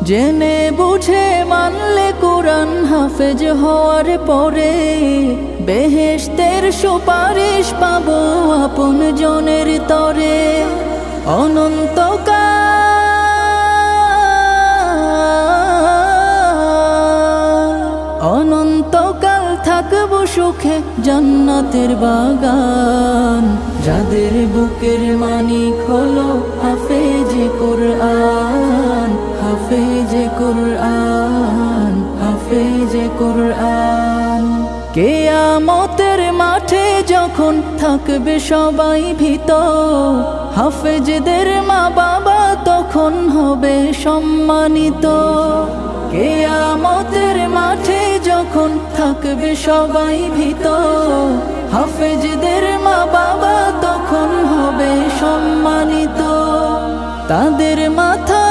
জেনে বুঝে মানলে কোরআন হাফেজ হওয়ার পরে বেহেশতের সুপারিশ পাবো আপন জনের তরে। অনন্তকাল থাকবো সুখে জান্নাতের বাগান। যাদের বুকের মানিক হলো হাফেজে কোরআন, হাফেজে কোরআন, হাফেজে কোরআন। কিয়ামতের মাঠে যখন থাকবে সবাই ভীত, হাফেজদের মা বাবা তখন হবে সম্মানিত। কিয়ামতের মাঠে যখন থাকবে সবাই ভীত, হাফেজদের মা বাবা তখন হবে সম্মানিত। তাদের মাথা